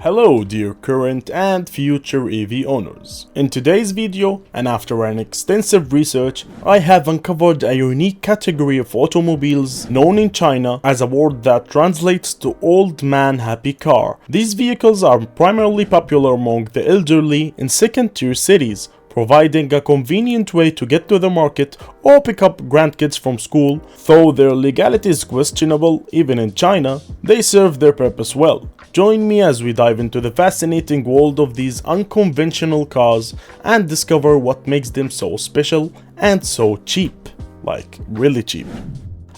Hello dear current and future EV owners. In today's video, and after an extensive research, I have uncovered a unique category of automobiles known in China as a word that translates to old man happy car. These vehicles are primarily popular among the elderly in second-tier cities, providing a convenient way to get to the market or pick up grandkids from school. Though their legality is questionable even in China, they serve their purpose well. Join me as we dive into the fascinating world of these unconventional cars and discover what makes them so special and so cheap. Like, really cheap.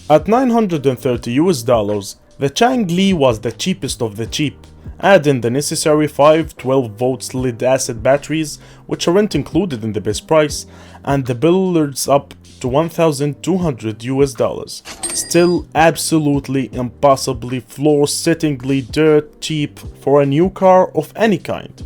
At $930, the Changli was the cheapest of the cheap. Add in the necessary 5 12-volt lead-acid batteries, which aren't included in the best price, and the bill adds up to $1,200. Still absolutely impossibly floor-settingly dirt cheap for a new car of any kind.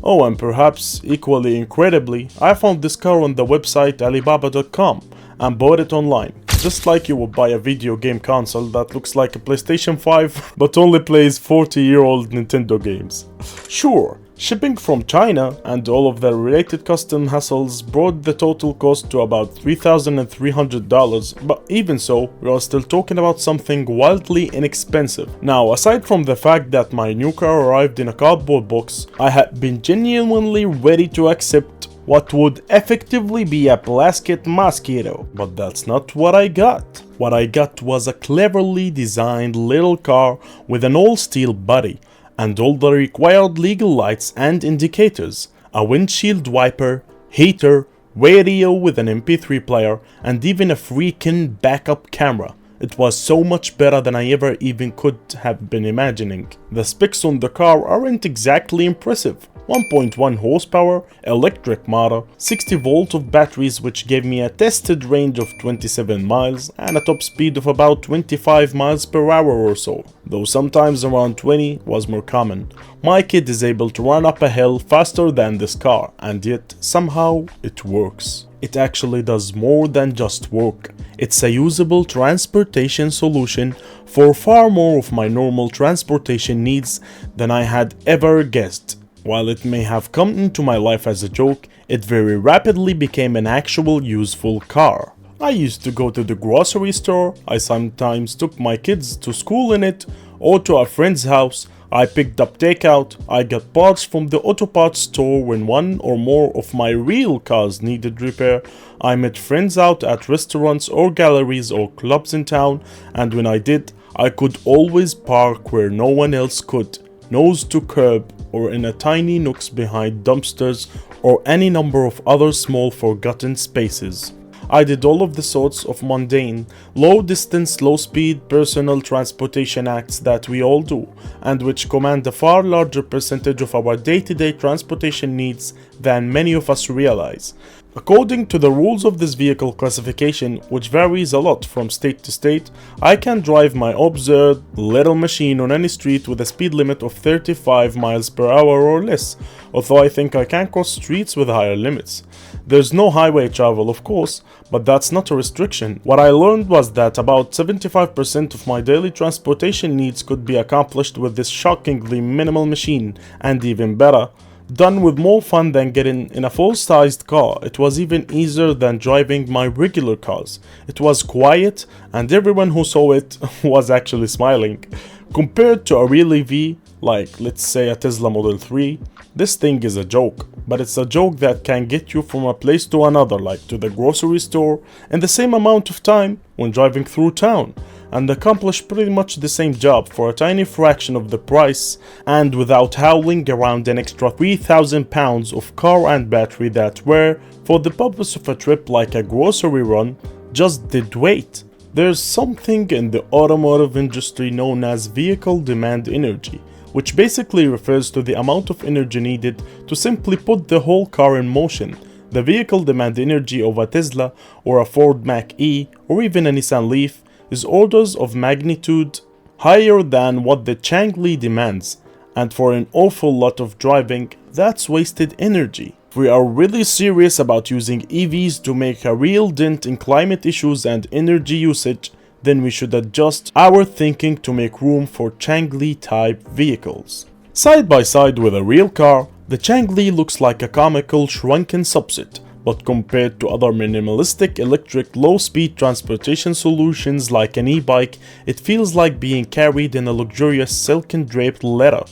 Oh, and perhaps equally incredibly, I found this car on the website Alibaba.com and bought it online. Just like you would buy a video game console that looks like a PlayStation 5 but only plays 40-year-old Nintendo games. Sure, shipping from China and all of the related custom hassles brought the total cost to about $3,300, but even so, we are still talking about something wildly inexpensive. Now, aside from the fact that my new car arrived in a cardboard box, I had been genuinely ready to accept what would effectively be a plastic mosquito, but that's not what I got. What I got was a cleverly designed little car with an all-steel body and all the required legal lights and indicators, a windshield wiper, heater, radio with an MP3 player, and even a freaking backup camera. It was so much better than I ever even could have been imagining. The specs on the car aren't exactly impressive. 1.1 horsepower, electric motor, 60 volt of batteries which gave me a tested range of 27 miles and a top speed of about 25 miles per hour or so, though sometimes around 20 was more common. My kid is able to run up a hill faster than this car, and yet somehow it works. It actually does more than just work. It's a usable transportation solution for far more of my normal transportation needs than I had ever guessed. While it may have come into my life as a joke, it very rapidly became an actual useful car. I used to go to the grocery store, I sometimes took my kids to school in it, or to a friend's house. I picked up takeout, I got parts from the auto parts store when one or more of my real cars needed repair. I met friends out at restaurants or galleries or clubs in town, and when I did, I could always park where no one else could, nose to curb, or in a tiny nooks behind dumpsters or any number of other small forgotten spaces. I did all of the sorts of mundane, low-distance, low-speed personal transportation acts that we all do, and which command a far larger percentage of our day-to-day transportation needs than many of us realize. According to the rules of this vehicle classification, which varies a lot from state to state, I can drive my absurd little machine on any street with a speed limit of 35 miles per hour or less, although I think I can cross streets with higher limits. There's no highway travel, of course, but that's not a restriction. What I learned was that about 75% of my daily transportation needs could be accomplished with this shockingly minimal machine, and even better, done with more fun than getting in a full-sized car. It was even easier than driving my regular cars. It was quiet, and everyone who saw it was actually smiling. Compared to a real EV, like let's say a Tesla Model 3, this thing is a joke. But it's a joke that can get you from a place to another, like to the grocery store, in the same amount of time when driving through town, and accomplish pretty much the same job for a tiny fraction of the price, and without howling around an extra 3,000 pounds of car and battery that were, for the purpose of a trip like a grocery run, just dead weight. There's something in the automotive industry known as vehicle demand energy, which basically refers to the amount of energy needed to simply put the whole car in motion. The vehicle demand energy of a Tesla or a Ford Mach-E or even a Nissan Leaf is orders of magnitude higher than what the Changli demands, and for an awful lot of driving, that's wasted energy. If we are really serious about using EVs to make a real dent in climate issues and energy usage, then we should adjust our thinking to make room for Changli type vehicles. Side by side with a real car, the Changli looks like a comical shrunken subset, but compared to other minimalistic electric low-speed transportation solutions like an e-bike, it feels like being carried in a luxurious silken draped leather.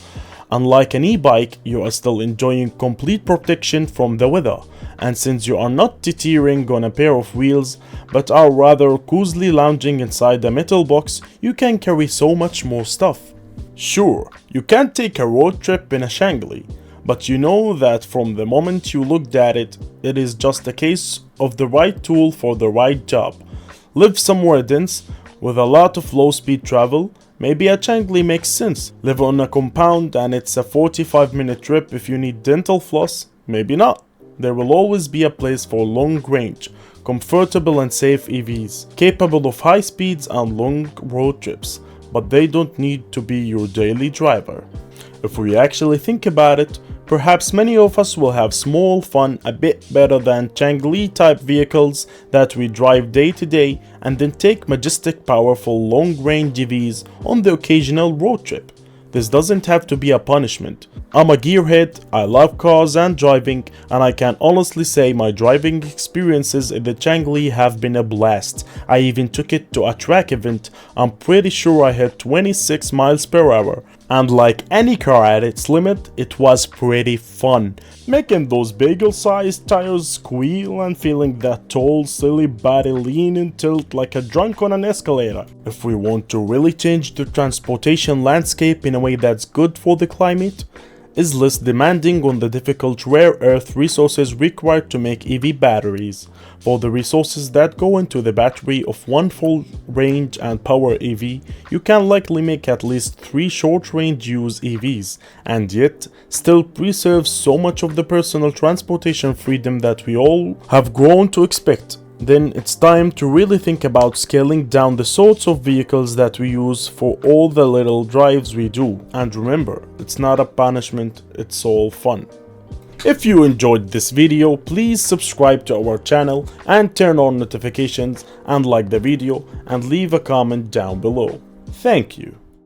Unlike an e-bike, you are still enjoying complete protection from the weather, and since you are not teetering on a pair of wheels, but are rather cozily lounging inside a metal box, you can carry so much more stuff. Sure, you can take a road trip in a Changli, but you know that from the moment you looked at it, it is just a case of the right tool for the right job. Live somewhere dense, with a lot of low-speed travel, maybe a Changli makes sense. Live on a compound and it's a 45-minute trip if you need dental floss, maybe not. There will always be a place for long-range, comfortable and safe EVs, capable of high speeds and long road trips, but they don't need to be your daily driver. If we actually think about it, perhaps many of us will have small fun a bit better than Changli type vehicles that we drive day to day and then take majestic powerful long-range EVs on the occasional road trip. This doesn't have to be a punishment. I'm a gearhead, I love cars and driving, and I can honestly say my driving experiences in the Changli have been a blast. I even took it to a track event. I'm pretty sure I hit 26 miles per hour. And like any car at its limit, it was pretty fun. Making those bagel-sized tires squeal and feeling that tall, silly body lean and tilt like a drunk on an escalator. If we want to really change the transportation landscape in a way that's good for the climate, is less demanding on the difficult rare earth resources required to make EV batteries. For the resources that go into the battery of one full range and power EV, you can likely make at least 3 short range use EVs, and yet still preserve so much of the personal transportation freedom that we all have grown to expect. Then it's time to really think about scaling down the sorts of vehicles that we use for all the little drives we do. And remember, it's not a punishment, it's all fun. If you enjoyed this video, please subscribe to our channel and turn on notifications and like the video and leave a comment down below. Thank you.